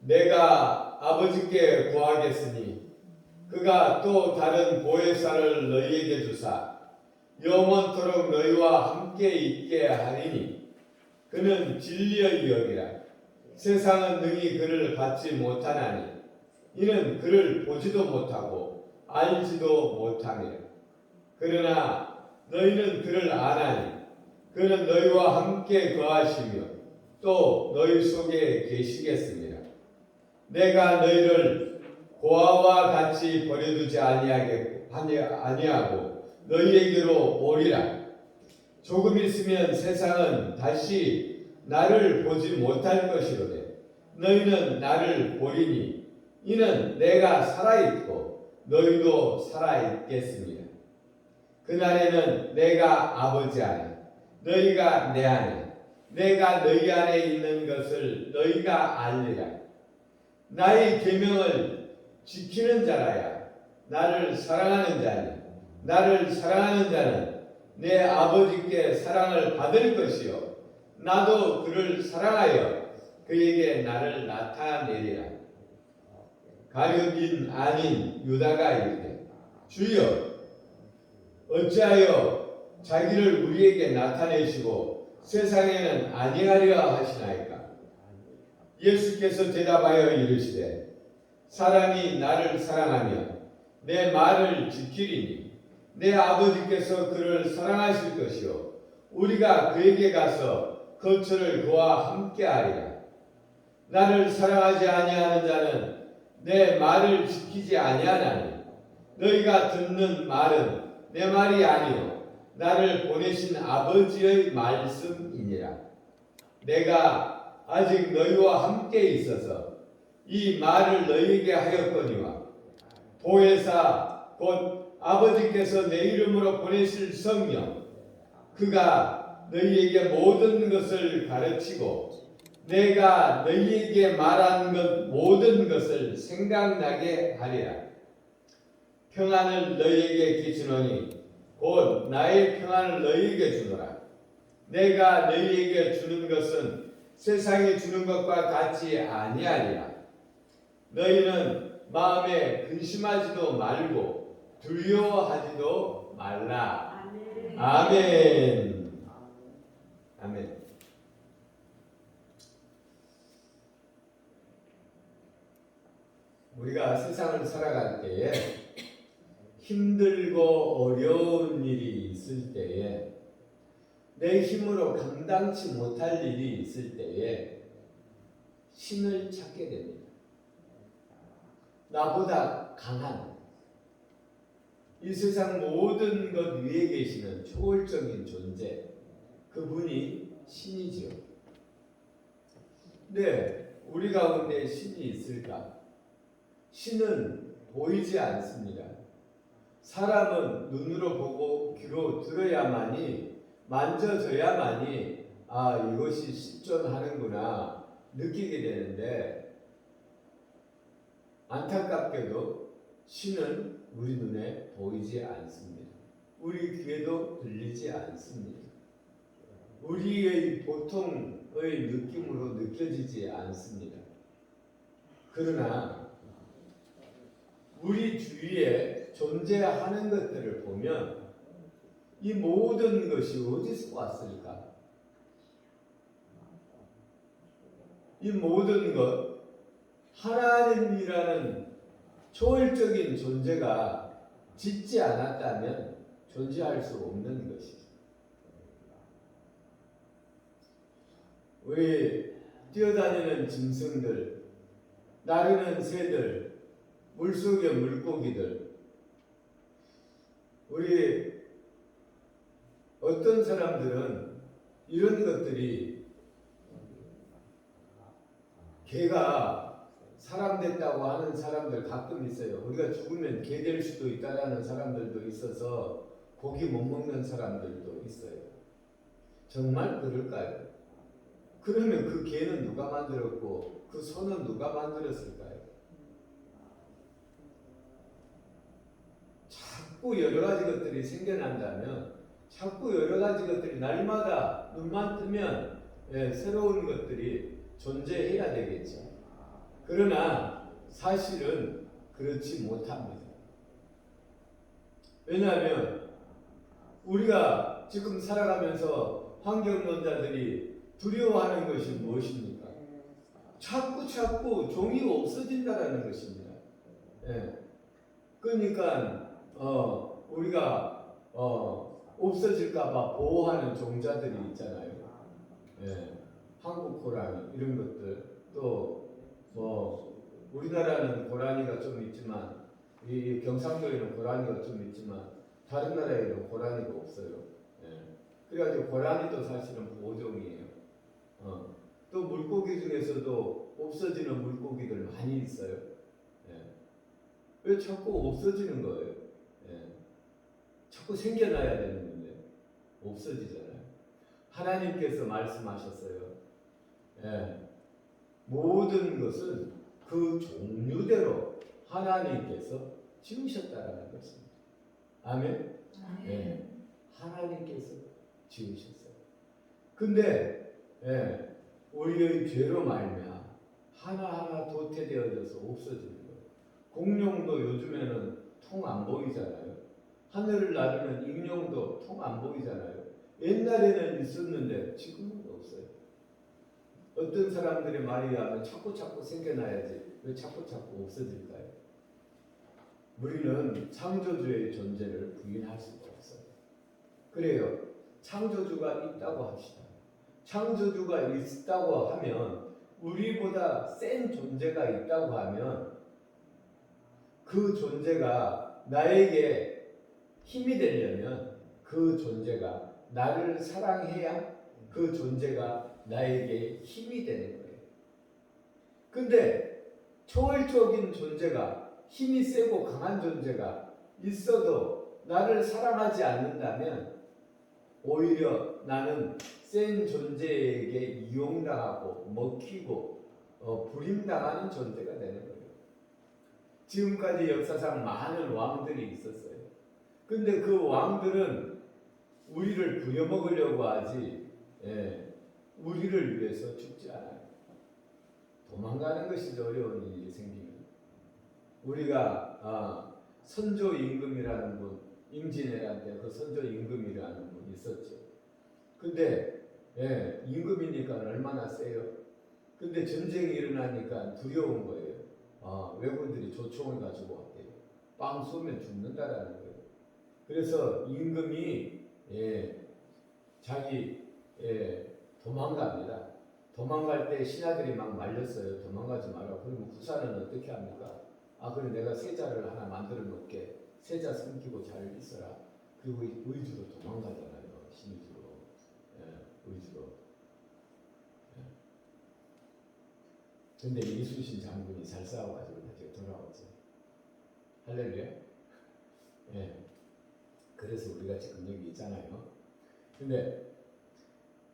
내가 아버지께 구하겠으니 그가 또 다른 보혜사를 너희에게 주사 영원토록 너희와 함께 있게 하리니 그는 진리의 영이라. 세상은 능히 그를 받지 못하나니 이는 그를 보지도 못하고 알지도 못함이라. 그러나 너희는 그를 아나니 그는 너희와 함께 거하시며 또 너희 속에 계시겠습니다. 내가 너희를 고아와 같이 버려두지 아니하고 너희에게로 오리라. 조금 있으면 세상은 다시 나를 보지 못할 것이로되 너희는 나를 보리니 이는 내가 살아있고 너희도 살아있겠습니다. 그날에는 내가 아버지 안에 너희가 내 안에 내가 너희 안에 있는 것을 너희가 알리라. 나의 계명을 지키는 자라야 나를 사랑하는 자니 나를 사랑하는 자는 내 아버지께 사랑을 받을 것이요 나도 그를 사랑하여 그에게 나를 나타내리라. 가룟인 아닌 유다가 이르되 주여 어찌하여 자기를 우리에게 나타내시고 세상에는 아니하려 하시나이까. 예수께서 대답하여 이르시되 사람이 나를 사랑하며 내 말을 지키리니 내 아버지께서 그를 사랑하실 것이요 우리가 그에게 가서 거처를 그와 함께하리라. 나를 사랑하지 아니하는 자는 내 말을 지키지 아니하나니 너희가 듣는 말은 내 말이 아니요 나를 보내신 아버지의 말씀이니라. 내가 아직 너희와 함께 있어서 이 말을 너희에게 하였거니와 보혜사 곧 아버지께서 내 이름으로 보내실 성령 그가 너희에게 모든 것을 가르치고 내가 너희에게 말한 것 모든 것을 생각나게 하리라. 평안을 너희에게 끼치노니 곧 나의 평안을 너희에게 주노라. 내가 너희에게 주는 것은 세상에 주는 것과 같이 아니하리라. 너희는 마음에 근심하지도 말고 두려워하지도 말라. 아멘. 아멘. 우리가 세상을 살아갈 때에 힘들고 어려운 일이 있을 때에 내 힘으로 감당치 못할 일이 있을 때에 신을 찾게 됩니다. 나보다 강한 이 세상 모든 것 위에 계시는 초월적인 존재 그분이 신이지요. 네, 우리 가운데 신이 있을까? 신은 보이지 않습니다. 사람은 눈으로 보고 귀로 들어야만이 만져져야만이 이것이 실존하는구나 느끼게 되는데 안타깝게도 신은 우리 눈에 보이지 않습니다. 우리 귀에도 들리지 않습니다. 우리의 보통의 느낌으로 느껴지지 않습니다. 그러나 우리 주위에 존재하는 것들을 보면 이 모든 것이 어디서 왔을까? 이 모든 것 하나님이라는 초월적인 존재가 짓지 않았다면 존재할 수 없는 것이죠. 왜 뛰어다니는 짐승들, 나르는 새들, 물속의 물고기들, 우리 어떤 사람들은 이런 것들이 개가 사람 됐다고 하는 사람들 가끔 있어요. 우리가 죽으면 개 될 수도 있다라는 사람들도 있어서 고기 못 먹는 사람들도 있어요. 정말 그럴까요? 그러면 그 개는 누가 만들었고 그 소는 누가 만들었을까요? 자꾸 여러 가지 것들이 생겨난다면 자꾸 여러 가지 것들이 날마다 눈만 뜨면 새로운 것들이 존재해야 되겠죠. 그러나 사실은 그렇지 못합니다. 왜냐하면 우리가 지금 살아가면서 환경론자들이 두려워하는 것이 무엇입니까? 자꾸 종이 없어진다라는 것입니다. 예. 그러니까 우리가 없어질까봐 보호하는 종자들이 있잖아요. 예. 한국 고라니 이런 것들 또 우리나라는 고라니가 좀 있지만 이 경상도에는 고라니가 좀 있지만 다른 나라에는 고라니가 없어요. 예. 그래가지고 고라니도 사실은 보호종이에요. 또 물고기 중에서도 없어지는 물고기들 많이 있어요. 예. 왜 자꾸 없어지는 거예요? 예. 자꾸 생겨나야 되는 건데 없어지잖아요. 하나님께서 말씀하셨어요. 예. 모든 것은 그 종류대로 하나님께서 지으셨다라는 것입니다. 아멘? 예. 하나님께서 지으셨어요. 근데 우리의 죄로 말미암아 하나하나 도태되어져서 없어지는 거예요. 공룡도 요즘에는 통 안 보이잖아요. 하늘을 나르는 익룡도 통 안 보이잖아요. 옛날에는 있었는데 지금은 없어요. 어떤 사람들의 말에 의하면 자꾸 생겨나야지 왜 자꾸 없어질까요? 우리는 창조주의 존재를 부인할 수가 없어요. 그래요. 창조주가 있다고 합시다. 창조주가 있다고 하면 우리보다 센 존재가 있다고 하면 그 존재가 나에게 힘이 되려면 그 존재가 나를 사랑해야 그 존재가 나에게 힘이 되는 거예요. 근데 초월적인 존재가 힘이 세고 강한 존재가 있어도 나를 사랑하지 않는다면 오히려 나는 센 존재에게 이용당하고 먹히고 불임당하는 존재가 되는 거예요. 지금까지 역사상 많은 왕들이 있었어요. 근데 그 왕들은 우리를 부려먹으려고 하지 우리를 위해서 죽지 않아요. 도망가는 것이 어려운 일이 생기면 우리가 선조 임금이라는 분, 임진왜란 때 그 선조 임금이라는 분 있었죠. 근데 임금이니까 얼마나 세요. 근데 전쟁이 일어나니까 두려운 거예요. 왜군들이 조총을 가지고 왔대요. 빵 쏘면 죽는다라는 거예요. 그래서 임금이 자기 도망갑니다. 도망갈 때 신하들이 막 말렸어요. 도망가지 마라. 그러면 후사는 어떻게 합니까? 그래 내가 세자를 하나 만들어 놓을게. 세자 섬기고 잘 있어라. 그리고 의주로 도망가잖아요. 신의주로. 의주로. 근데 이순신 장군이 잘 싸워가지고 다시 돌아왔죠. 할렐루야. 그래서 우리가 지금 여기 있잖아요. 근데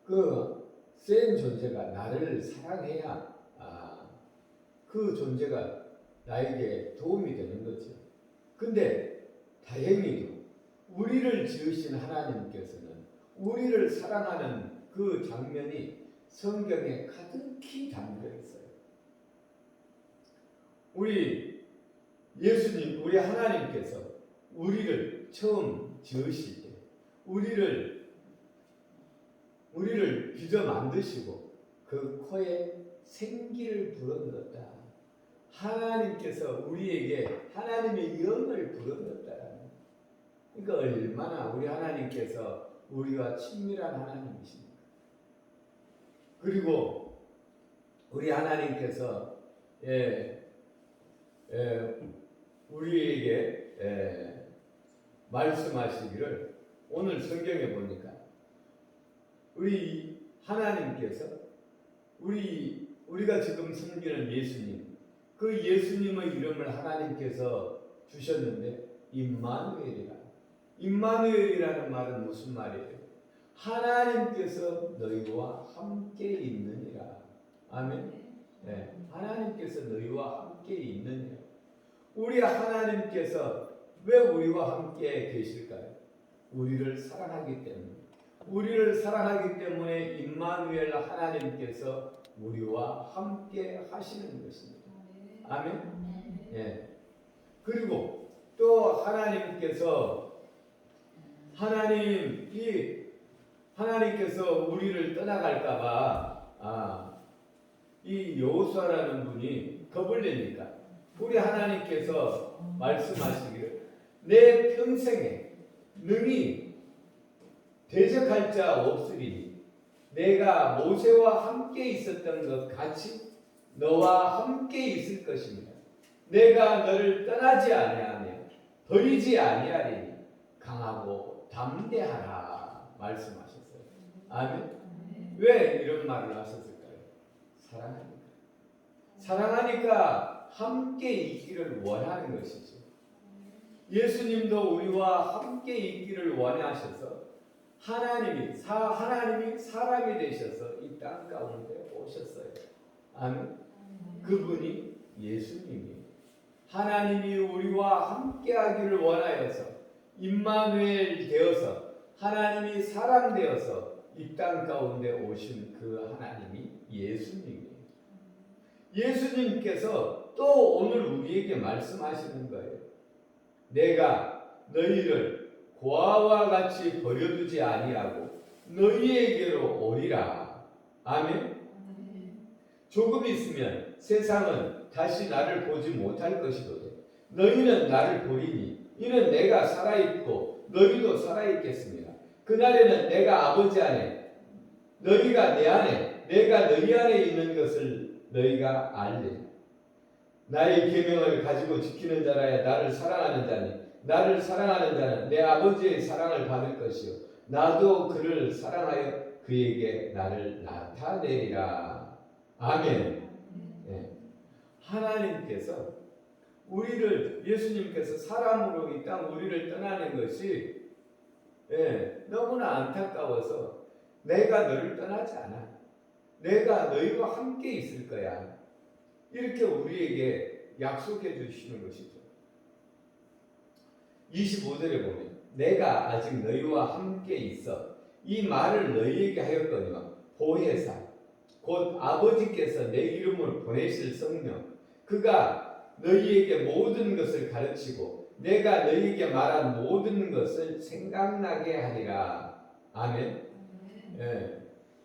그 센 존재가 나를 사랑해야 그 존재가 나에게 도움이 되는 거죠. 근데 다행히도 우리를 지으신 하나님께서는 우리를 사랑하는 그 장면이 성경에 가득히 담겨 있어요. 우리 예수님, 우리 하나님께서 우리를 처음 지으실 때 우리를 빚어 만드시고 그 코에 생기를 불어넣었다. 하나님께서 우리에게 하나님의 영을 불어넣었다. 그러니까 얼마나 우리 하나님께서 우리와 친밀한 하나님이십니까? 그리고 우리 하나님께서 우리에게 말씀하시기를 오늘 성경에 보니까 우리 하나님께서 우리가 지금 섬기는 예수님, 그 예수님의 이름을 하나님께서 주셨는데 임마누엘이라는 말은 무슨 말이에요? 하나님께서 너희와 함께 있느니라. 아멘. 하나님께서 너희와 함께 있느니라. 우리 하나님께서 왜 우리와 함께 계실까요? 우리를 사랑하기 때문에. 우리를 사랑하기 때문에 임마누엘 하나님께서 우리와 함께 하시는 것입니다. 아멘. 예. 그리고 또 하나님께서 우리를 떠나갈까봐 이 여호수아라는 분이 겁을 내니까 우리 하나님께서 말씀하시기를 내 평생에 능히 대적할 자 없으리니 내가 모세와 함께 있었던 것 같이 너와 함께 있을 것입니다. 내가 너를 떠나지 아니하며 버리지 아니하리니 강하고 담대하라 말씀하셨어요. 아멘. 왜 이런 말을 하셨을까요? 사랑하니까 함께 있기를 원하는 것이죠. 예수님도 우리와 함께 있기를 원하셔서 하나님이 사람이 되셔서 이 땅 가운데 오셨어요. 아멘. 그분이 예수님이에요. 하나님이 우리와 함께하기를 원하여서 임마누엘 되어서 하나님이 사람 되어서 이 땅 가운데 오신 그 하나님이 예수님이에요. 예수님께서 또 오늘 우리에게 말씀하시는 거예요. 내가 너희를 고아와 같이 버려두지 아니하고 너희에게로 오리라. 아멘. 조금 있으면 세상은 다시 나를 보지 못할 것이거든. 너희는 나를 보리니 이는 내가 살아있고 너희도 살아있겠습니다. 그날에는 내가 아버지 안에 너희가 내 안에 내가 너희 안에 있는 것을 너희가 알리. 나의 계명을 가지고 지키는 자라야 나를 사랑하는 자니 나를 사랑하는 자는 내 아버지의 사랑을 받을 것이요 나도 그를 사랑하여 그에게 나를 나타내리라. 아멘. 네. 하나님께서 예수님께서 사람으로 이 땅 우리를 떠나는 것이 너무나 안타까워서 내가 너를 떠나지 않아. 내가 너희와 함께 있을 거야. 이렇게 우리에게 약속해 주시는 것이죠. 25절에 보면 내가 아직 너희와 함께 있어 이 말을 너희에게 하였거니와 보혜사 곧 아버지께서 내 이름을 보내실 성령 그가 너희에게 모든 것을 가르치고 내가 너희에게 말한 모든 것을 생각나게 하리라. 아멘.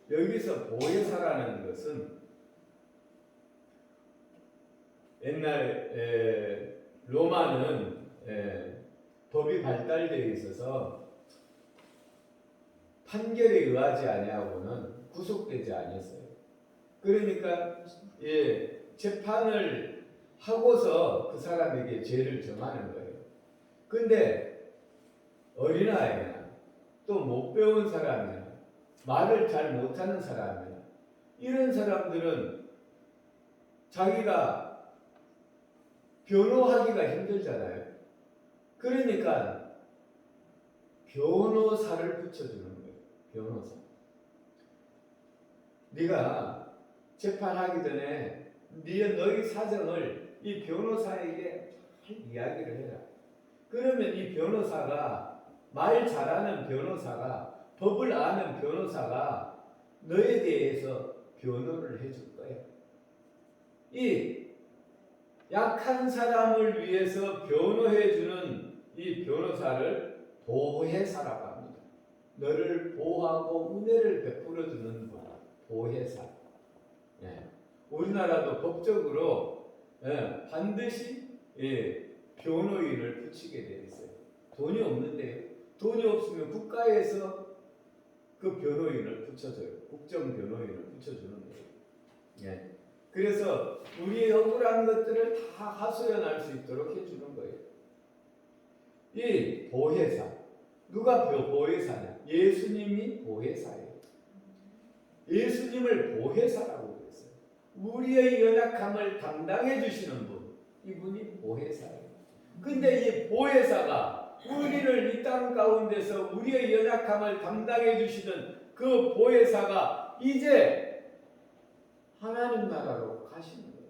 여기서 보혜사라는 것은 옛날 로마는 법이 발달되어 있어서 판결에 의하지 아니하고는 구속되지 아니했어요. 그러니까 재판을 하고서 그 사람에게 죄를 정하는 거예요. 근데 어린아이나 또 못 배운 사람이나 말을 잘 못하는 사람이나 이런 사람들은 자기가 변호하기가 힘들잖아요. 그러니까 변호사를 붙여주는 거예요. 변호사. 네가 재판하기 전에 너희 사정을 이 변호사에게 잘 이야기를 해라. 그러면 이 변호사가 말 잘하는 변호사가 법을 아는 변호사가 너에 대해서 변호를 해줄 거예요. 이 약한 사람을 위해서 변호해주는 이 변호사를 보혜사라고 합니다. 너를 보호하고 은혜를 베풀어주는 분, 보혜사. 우리나라도 법적으로 반드시 변호인을 붙이게 되어 있어요. 돈이 없는데요. 돈이 없으면 국가에서 그 변호인을 붙여줘요. 국정변호인을 붙여주는 거예요. 그래서 우리의 억울한 것들을 다 하소연할 수 있도록 해주는 거예요. 이 보혜사. 누가 보혜사냐? 예수님이 보혜사예요. 예수님을 보혜사라고 그랬어요. 우리의 연약함을 담당해 주시는 분. 이분이 보혜사예요. 근데 이 보혜사가 우리를 이 땅 가운데서 우리의 연약함을 담당해 주시는 그 보혜사가 이제 하나님 나라로 가시는 거예요.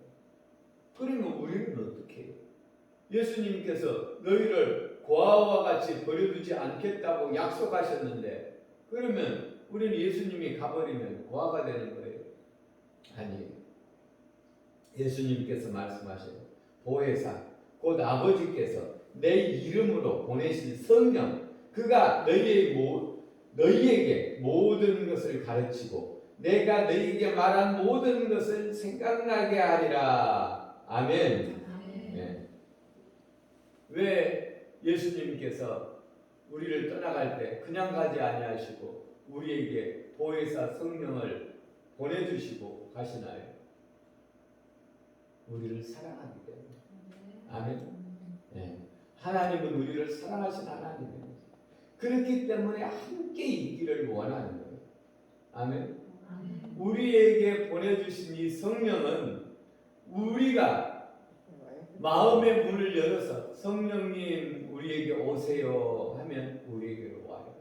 그러면 우리는 어떻게 해요? 예수님께서 너희를 고아와 같이 버려두지 않겠다고 약속하셨는데 그러면 우리는 예수님이 가버리면 고아가 되는 거예요? 아니에요. 예수님께서 말씀하셔요. 보혜사 곧 아버지께서 내 이름으로 보내신 성령 그가 너희에게 모든 것을 가르치고 내가 너희에게 말한 모든 것을 생각나게 하리라. 아멘. 네. 왜 예수님께서 우리를 떠나갈 때 그냥 가지 아니하시고 우리에게 보혜사 성령을 보내주시고 가시나요? 우리를 사랑하기 때문에. 아멘. 네. 하나님은 우리를 사랑하신 하나님입니다. 그렇기 때문에 함께 있기를 원하는 거예요. 아멘. 우리에게 보내주신 이 성령은 우리가 마음의 문을 열어서 성령님 우리에게 오세요 하면 우리에게로 와요.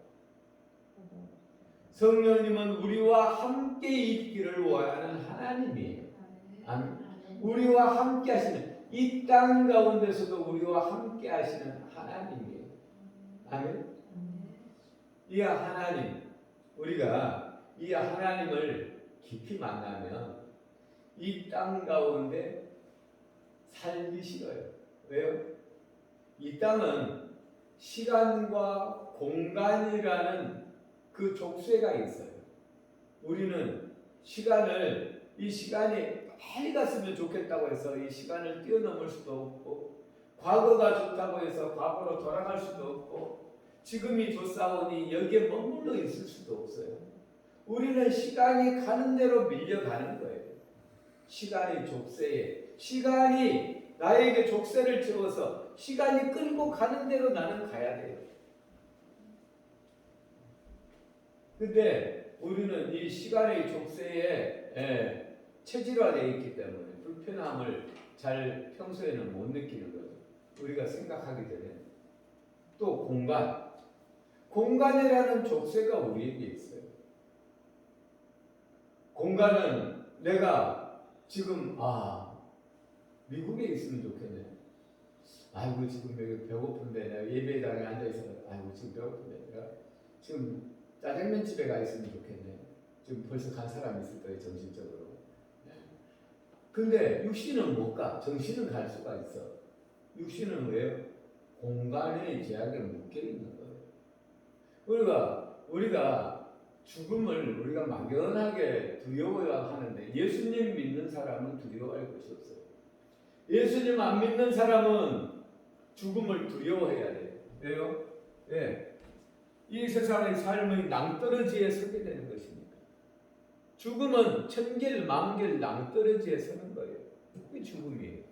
성령님은 우리와 함께 있기를 원하는 하나님이에요. 아멘. 우리와 함께 하시는 이 땅 가운데서도 우리와 함께 하시는 하나님이에요. 아멘. 이 하나님 우리가 이 하나님을 깊이 만나면 이 땅 가운데 살기 싫어요. 왜요? 이 땅은 시간과 공간이라는 그 족쇄가 있어요. 우리는 이 시간이 빨리 갔으면 좋겠다고 해서 이 시간을 뛰어넘을 수도 없고, 과거가 좋다고 해서 과거로 돌아갈 수도 없고, 지금이 좋사오니 여기에 머물러 있을 수도 없어요. 우리는 시간이 가는 대로 밀려가는 거예요. 시간의 족쇄에, 시간이 나에게 족쇄를 채워서 시간이 끌고 가는 대로 나는 가야 돼요. 근데 우리는 이 시간의 족쇄에 체질화되어 있기 때문에 불편함을 잘 평소에는 못 느끼는 거죠. 우리가 생각하기 전에. 또 공간이라는 족쇄가 우리에게 있어요. 공간은 내가 지금 미국에 있으면 좋겠네. 아이고 지금 여기 배고픈데 내가 예배당에 앉아있어. 아이고 지금 배고픈데 내가 지금 짜장면 집에 가 있으면 좋겠네. 지금 벌써 간 사람이 있을 거예요. 정신적으로. 근데 육신은 못 가. 정신은 갈 수가 있어. 육신은 왜요? 공간의 제약에 묶여 있는 거예요. 우리가 죽음을 우리가 막연하게 두려워하는데 예수님 믿는 사람은 두려워할 것이 없어요. 예수님 안 믿는 사람은 죽음을 두려워해야 돼요. 왜요? 네. 이 세상의 삶의 낭떠러지에 서게 되는 것입니다. 죽음은 천길 만길 낭떠러지에 서는 거예요. 그게 죽음이에요.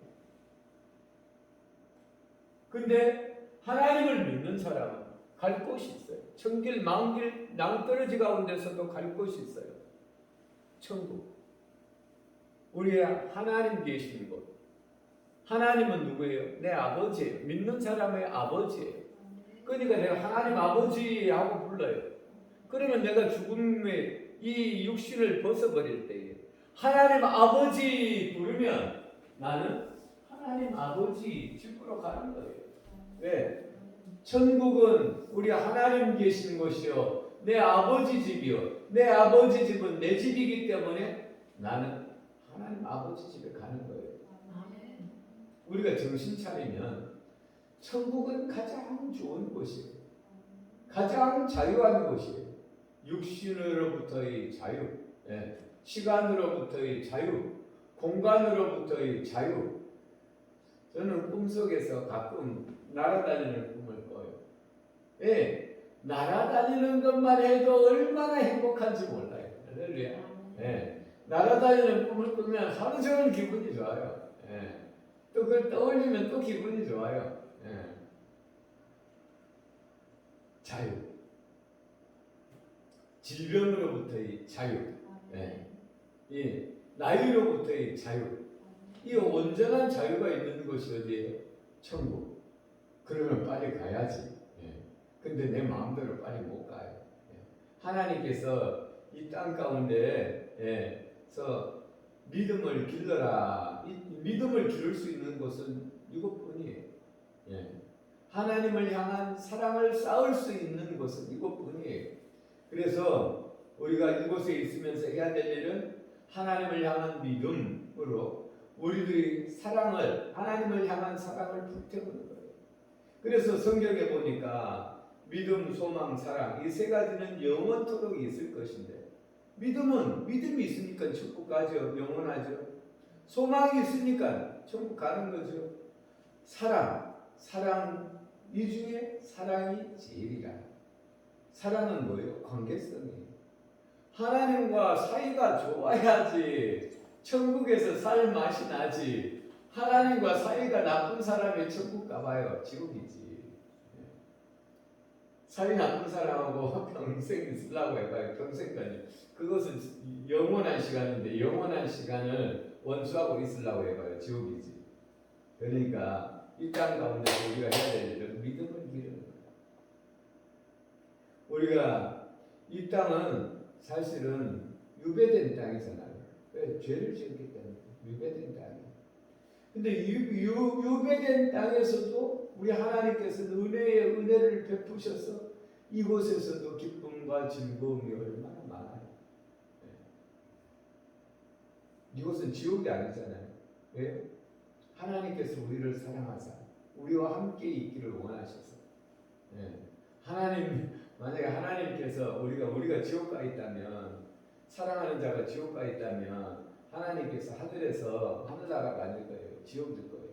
근데 하나님을 믿는 사람은 갈 곳이 있어요. 천길 만길 낭떠러지 가운데서도 갈 곳이 있어요. 천국. 우리의 하나님 계시는 곳. 하나님은 누구예요? 내 아버지예요. 믿는 사람의 아버지예요. 그러니까 내가 하나님 아버지 하고 불러요. 그러면 내가 죽음의 이 육신을 벗어버릴 때에 하나님 아버지 부르면 나는 하나님 아버지 집으로 가는 거예요. 왜? 천국은 우리 하나님 계신 곳이요 내 아버지 집이요 내 아버지 집은 내 집이기 때문에 나는 하나님 아버지 집에 가는 거예요. 우리가 정신 차리면 천국은 가장 좋은 곳이에요. 가장 자유한 곳이에요. 육신으로부터의 자유, 시간으로부터의 자유, 공간으로부터의 자유. 저는 꿈속에서 가끔 날아다니는 꿈을 꿔요. 날아다니는 것만 해도 얼마나 행복한지 몰라요. 할렐루야. 날아다니는 꿈을 꾸면 하루 종일 기분이 좋아요. 또 그걸 떠올리면 또 기분이 좋아요. 자유. 질병으로부터의 자유. 이 나이로부터의 자유. 이 온전한 자유가 있는 곳이 어디예요? 천국. 그러면 빨리 가야지. 근데 내 마음대로 빨리 못 가요. 하나님께서 이 땅 가운데서 믿음을 길러라. 이 믿음을 기를 수 있는 곳은 이것뿐이에요. 하나님을 향한 사랑을 쌓을 수 있는 곳은 이것뿐이에요. 그래서 우리가 이곳에 있으면서 해야 될 일은 하나님을 향한 믿음으로 우리를 우리들이 사랑을, 하나님을 향한 사랑을 불태우는 거예요. 그래서 성경에 보니까 믿음, 소망, 사랑 이 세 가지는 영원토록 있을 것인데, 믿음이 있으니까 천국 가죠. 영원하죠. 소망이 있으니까 천국 가는 거죠. 사랑 이 중에 사랑이 제일이라. 사랑은 뭐예요? 관계성이에요. 하나님과 사이가 좋아야지 천국에서 살 맛이 나지. 하나님과 사이가 나쁜 사람이 천국 가봐요. 지옥이지. 사이 나쁜 사람하고 평생 있으려고 해봐요. 평생까지. 그것은 영원한 시간인데, 영원한 시간을 원수하고 있으려고 해봐요. 지옥이지. 그러니까 이 땅 가운데서 우리가 해야 될 일은 믿음을 기르는 거예요. 우리가 이 땅은 사실은 유배된 땅이잖아요. 왜? 죄를 지었기 때문에 유배된 땅이에요. 근데 유배된 땅에서도 우리 하나님께서는 은혜를 베푸셔서 이곳에서도 기쁨과 즐거움이 얼마나 많아요. 이곳은 지옥이 아니잖아요. 왜? 하나님께서 우리를 사랑하사 우리와 함께 있기를 원하셔서. 만약에 하나님께서 우리가 지옥 가 있다면, 사랑하는 자가 지옥 가 있다면 하나님께서 하늘에서 하늘나라가 아닐 거예요. 지옥일 거예요.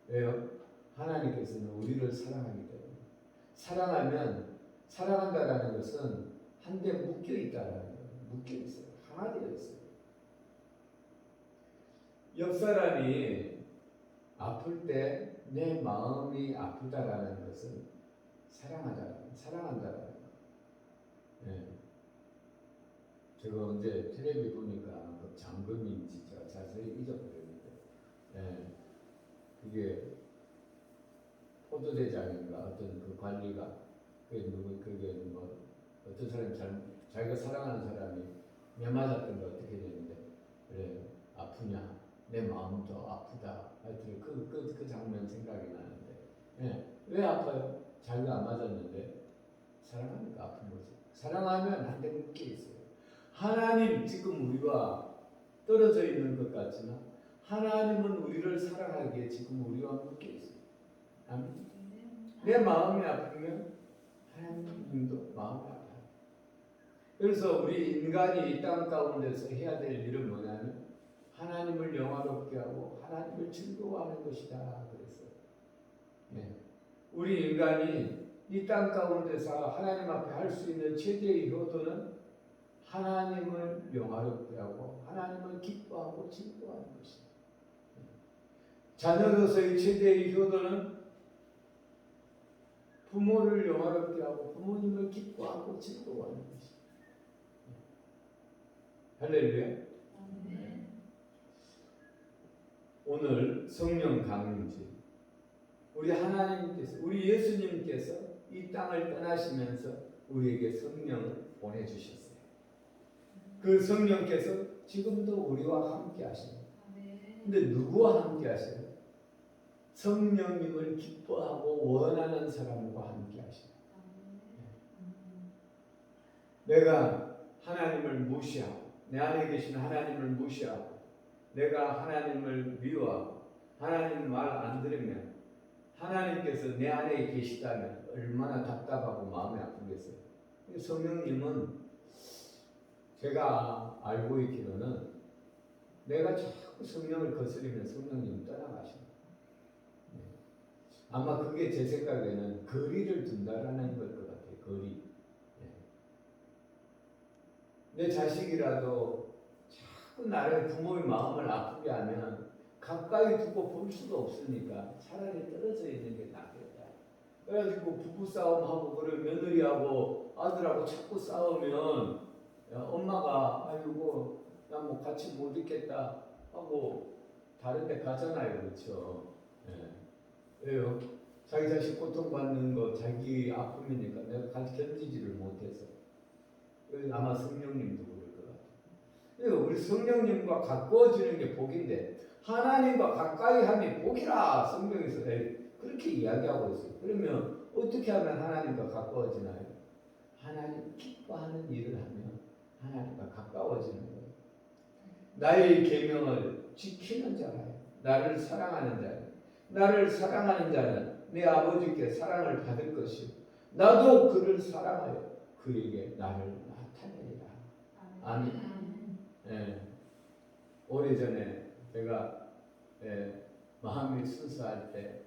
왜요? 하나님께서는 우리를 사랑하기 때문에. 사랑한다라는 것은 한데 묶여 있다라는 거예요. 묶여 있어요. 하나 되어 있어요. 옆 사람이 아플 때 내 마음이 아프다라는 것은 사랑한다라는 거예요. 제가 언제 텔레비 보니까 그 장금인지 제가 자세히 잊어버렸는데, 그게 포도대장인가 어떤 그 관리가 그게 뭐 어떤 사람이 자기가 사랑하는 사람이 매 맞았던 거 어떻게 되는데, 그래 아프냐 내 마음도 아프다. 하여튼 그 장면 생각이 나는데, 왜 아파요? 자기가 안 맞았는데 사랑하니까 아픈 거지. 사랑하면 한데 묶여 있어요. 하나님 지금 우리와 떨어져 있는 것 같지만 하나님은 우리를 사랑하기에 지금 우리와 묶여 있어요. 아멘. 내 마음이 아프면 하나님도 마음이 아파요. 그래서 우리 인간이 이 땅 가운데서 해야 될 일은 뭐냐면 하나님을 영화롭게 하고 하나님을 즐거워하는 것이다 그랬어요. 우리 인간이 이 땅 가운데서 하나님 앞에 할 수 있는 최대의 효도는 하나님을 영화롭게 하고 하나님을 기뻐하고 즐거워하는 것입니다. 자녀로서의 최대의 효도는 부모를 영화롭게 하고 부모님을 기뻐하고 즐거워하는 것입니다. 할렐루야. 오늘 성령 강림주, 우리 하나님께서, 우리 예수님께서 이 땅을 떠나시면서 우리에게 성령을 보내주셨어요. 그 성령께서 지금도 우리와 함께 하십니다. 근데 누구와 함께 하세요? 성령님을 기뻐하고 원하는 사람과 함께 하십니다. 내가 하나님을 무시하고 내 안에 계신 하나님을 무시하고 내가 하나님을 미워하고 하나님 말 안 들으면 하나님께서 내 안에 계시다면 얼마나 답답하고 마음이 아프겠어요. 성령님은 제가 알고 있기로는 내가 자꾸 성령을 거스리면 성령님이 떠나가십니다. 아마 그게 제 생각에는 거리를 둔다라는 것 같아요. 거리. 내 자식이라도 자꾸 나를 부모의 마음을 아프게 하면 가까이 두고 볼 수도 없으니까 차라리 떨어져 있는 게 낫겠다. 그래가지고 부부싸움하고 그래 며느리하고 아들하고 자꾸 싸우면 엄마가 아이고 나 뭐 같이 못 있겠다 하고 다른 데 가잖아요. 그렇죠? 왜요? 자기 자식 고통받는 거 자기 아픔이니까 내가 같이 견디지를 못해서. 아마 성령님도 그럴 것 같아요. 우리 성령님과 가까워지는 게 복인데 하나님과 가까이 함이 복이라 성경에서 그렇게 이야기하고 있어요. 그러면 어떻게 하면 하나님과 가까워지나요? 하나님 기뻐하는 일을 하면 하나님과 가까워지는 거예요. 나의 계명을 지키는 자라요. 나를 사랑하는 자요. 나를 사랑하는 자는 내 아버지께 사랑을 받을 것이요 나도 그를 사랑하여 그에게 나를 나타내리라. 아멘. 예. 오래전에 제가 마음이 순수할 때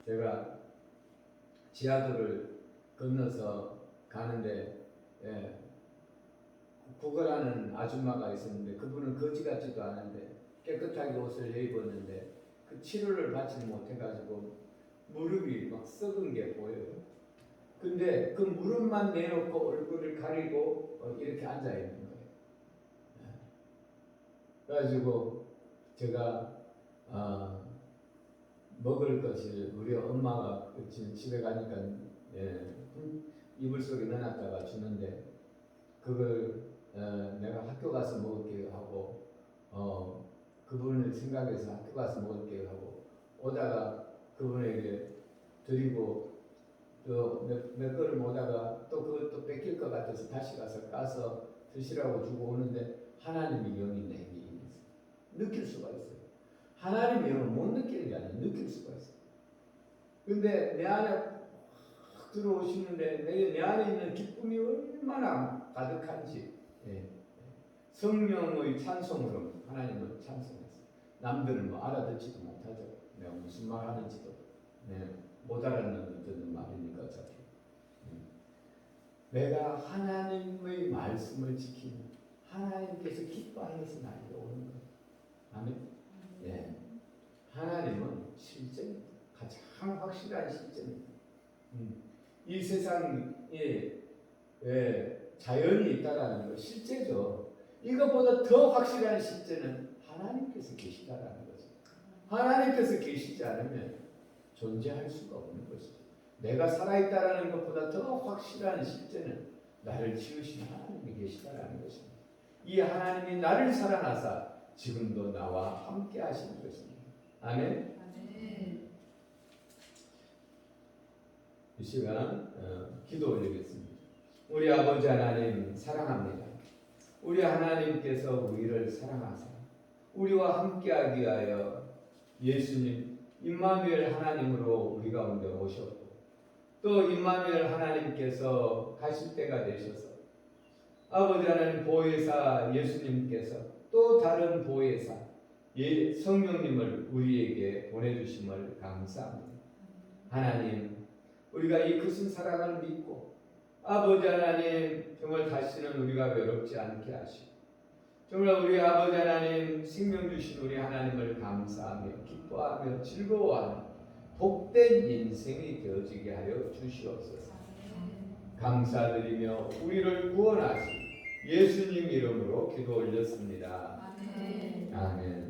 제가 지하도를 건너서 가는데 구걸하는 아줌마가 있었는데 그분은 거지 같지도 않은데 깨끗하게 옷을 입었는데 그 치료를 받지 못해가지고 무릎이 막 썩은 게 보여요. 근데 그 무릎만 내놓고 얼굴을 가리고 이렇게 앉아 있는 거예요. 그래가지고 제가 먹을 것을 우리 엄마가 집에 가니까 이불 속에 넣어놨다가 주는데 그걸 내가 학교 가서 먹을게 하고 그분을 생각해서 학교 가서 먹을게 하고 오다가 그분에게 드리고 또 몇 걸음 오다가 또 그것도 뺏길 것 같아서 다시 가서 까서 드시라고 주고 오는데 하나님의 영이 내게 임했어요. 느낄 수가 있어요. 하나님의 영은 못 느끼는 게 아니라 느낄 수가 있어요. 근데 내 안에 확 들어오시는데 내 안에 있는 기쁨이 얼마나 가득한지 성령의 찬송으로 하나님을 찬송했어요. 남들은 뭐 알아듣지도 못하죠. 내가 무슨 말 하는지도 못 알아듣는 말이니까 어차피 내가 하나님의 말씀을 지키는 하나님께서 기뻐하셔서 나에게 오는 거예요. 아멘. 하나님은 실제입니다. 가장 확실한 실제입니다. 이 세상에 자연이 있다라는 거 실제죠. 이것보다 더 확실한 실제는 하나님께서 계시다라는 거죠. 하나님께서 계시지 않으면 존재할 수가 없는 것이죠. 내가 살아있다라는 것보다 더 확실한 실제는 나를 지으신 하나님이 계시다라는 것입니다. 이 하나님이 나를 사랑하사 지금도 나와 함께 하시는 것입니다. 아멘. 이 시간 기도 올리겠습니다. 우리 아버지 하나님 사랑합니다. 우리 하나님께서 우리를 사랑하사 우리와 함께하기 위하여 예수님 임마누엘 하나님으로 우리 가운데 오셨고 또 임마누엘 하나님께서 가실 때가 되셔서 아버지 하나님 보혜사 예수님께서 또 다른 보혜사 성령님을 우리에게 보내주심을 감사합니다. 하나님 우리가 이 크신 사랑을 믿고 아버지 하나님 정말 다시는 우리가 외롭지 않게 하시고 정말 우리 아버지 하나님 생명 주신 우리 하나님을 감사하며 기뻐하며 즐거워하는 복된 인생이 되어지게 하여 주시옵소서. 감사드리며 우리를 구원하신 예수님 이름으로 기도 올렸습니다. 아멘.